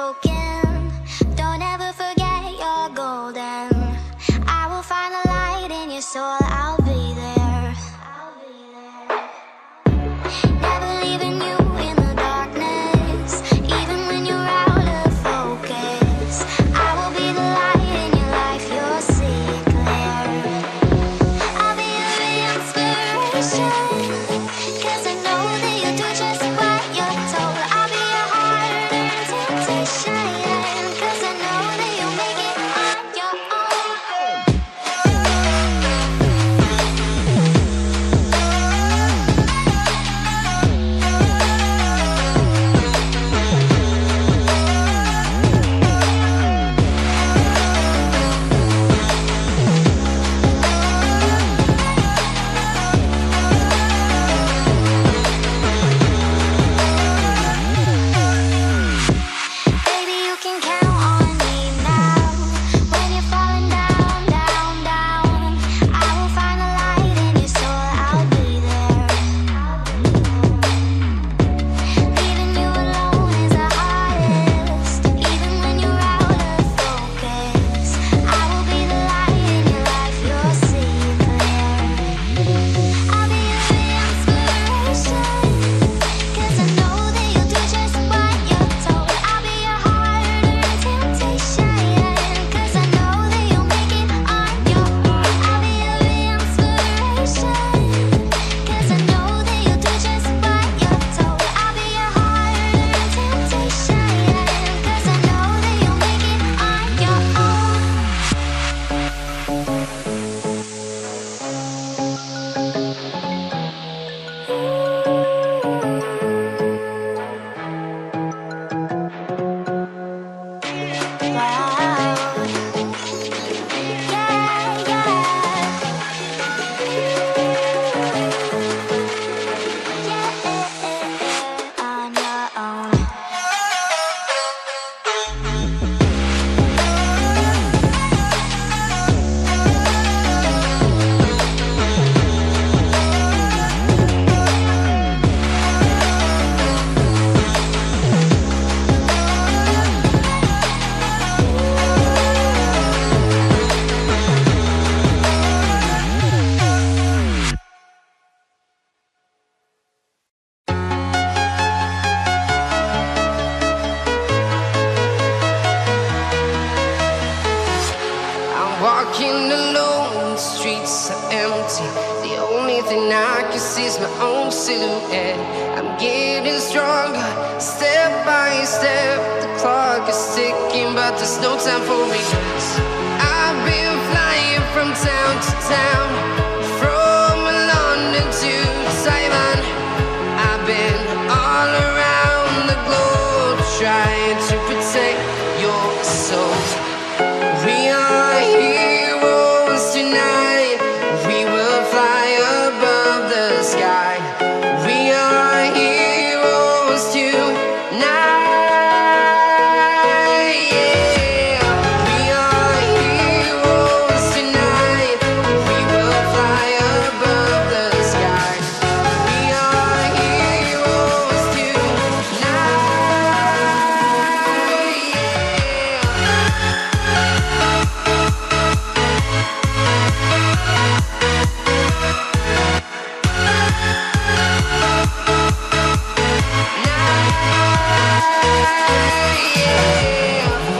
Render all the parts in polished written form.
broken, don't ever forget you're golden. I will find the light in your soul, I'll be there. Never leaving you in the darkness, even when you're out of focus. I will be the light in your life, you'll see it clear. I'll be your inspiration, 'cause I know that you'll do just what you're told. I'll be your heart and temptation, 'cause I know that you'll make it on your own. Baby, you can count on me now. When you're falling down, down, down, I will find the light in your soul, I'll be there. Leaving you alone is the hardest, even when you're out of focus. I will be the light in your life, you'll see it clear. I'll be your inspiration, 'cause I know that you'll do just what you're told. I'll be your heart and temptation, 'cause I know that you'll make it on your own. I'll be your inspiration, 'cause I know that you'll do just what you're told. I'll be your heart and temptation, 'cause I know that you'll make it on your own. Wow. Yeah, yeah. On your own. I'm walking alone, the streets are empty. The only thing I can see is my own silhouette. I'm getting stronger, step by step. The clock is ticking, but there's no time for regrets. I've been flying from town to town, from London to Taiwan. I've been all around the globe, trying to protect your soul. We are heroes tonight. We will fly above the sky. We are heroes tonight. Yeah. We are heroes tonight. We will fly above the sky. We are heroes tonight.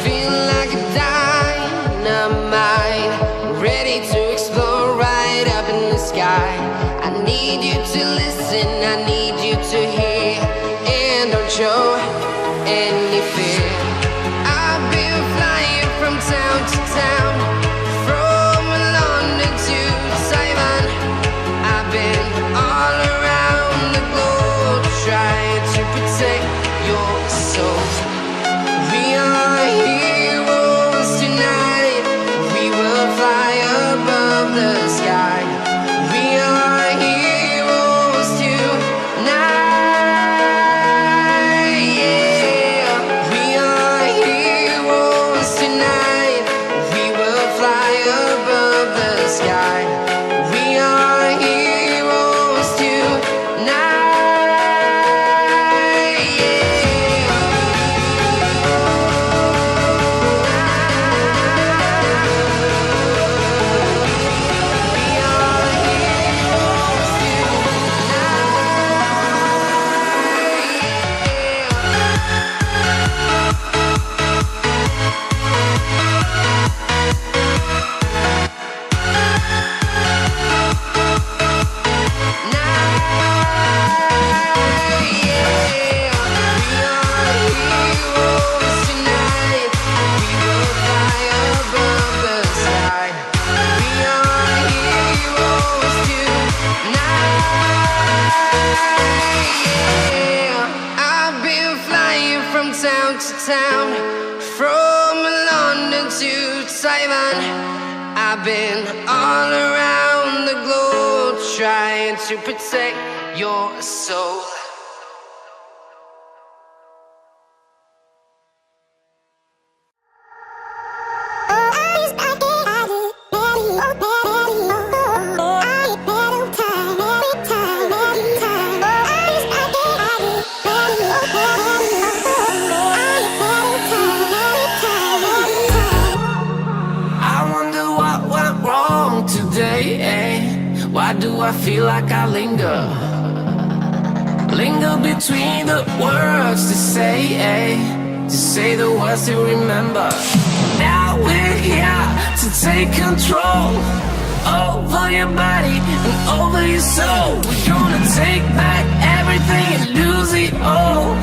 Feel like a dynamite, ready to explode right up in the sky. I need you to listen, I need you to hear, and don't show any fear. I've been flying from town to town, from London to Taiwan. I've been all around the globe, trying to protect your soul. We from London to Taiwan. I've been all around the globe trying to protect your soul. Why do I feel like I linger? Linger between the words to say the words to remember. Now we're here to take control over your body and over your soul. We're gonna take back everything and lose it all.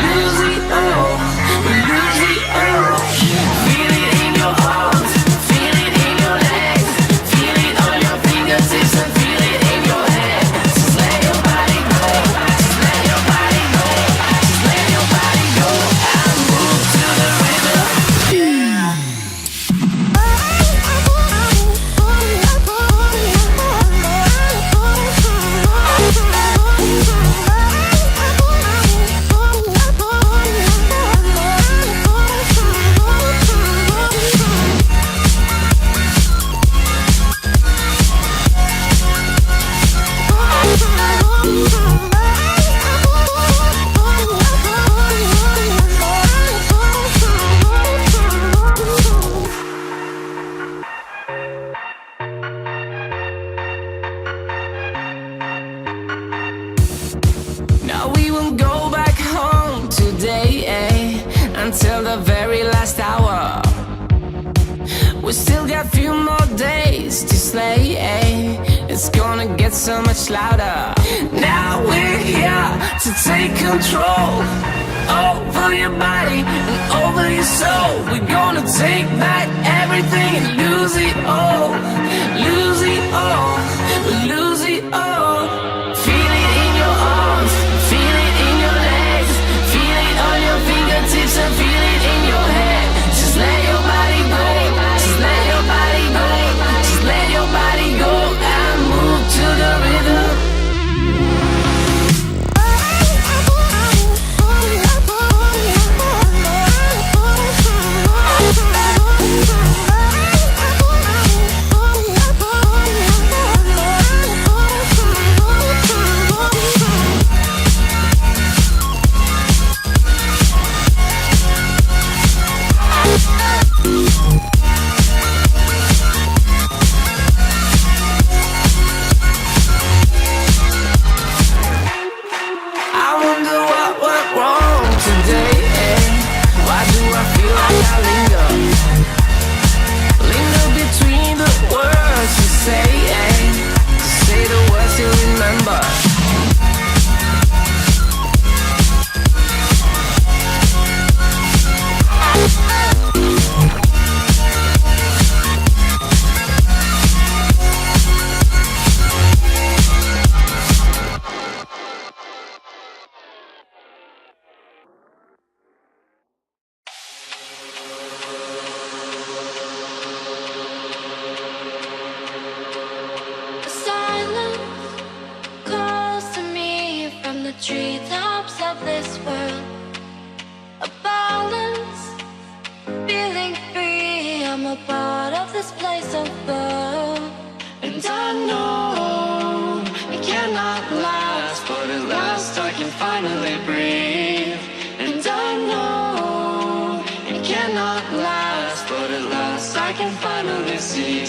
Lose it all. Lose it all. Feel it in your arms. Feel it in your legs. Feel it on your fingertips and feel it in your head. Just let your body go. Just let your body go. Just let your body go and move to the rhythm. Now we won't go back home today, until the very last hour. We still got few more days to slay, it's gonna get so much louder. Now we're here to take control over your body and over your soul. We're gonna take back everything and lose it all. Lose it all. Lose it all. Feel it in your arms. Feel it in your legs. Feel it on your fingertips and feel it in your head. Just let your body go. Just let your body go. Just let your body go and move to the rhythm. I wonder what went wrong today, Why do I feel like I linger? Linger between the words you say, say the words you remember. Silence calls to me from the treetops of this world. A balance, feeling free. I'm a part of this place of love. And I know it cannot last, but at last I can finally breathe. And I know it cannot last, but at last I can finally see.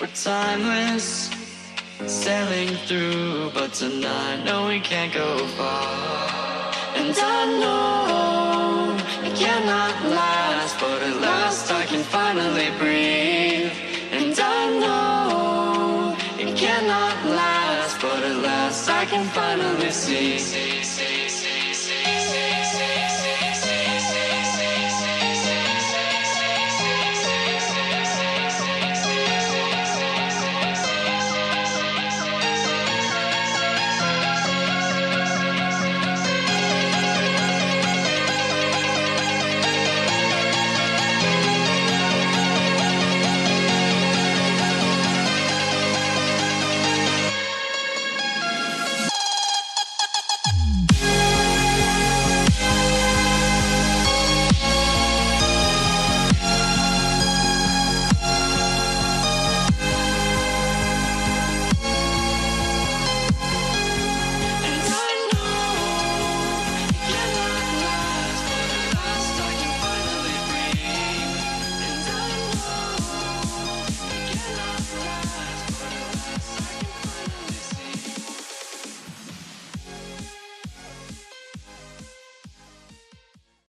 We're timeless, sailing through, but tonight, no, we can't go far. And I know it cannot last, but at last I can finally breathe. And I know it cannot last, but at last I can finally see.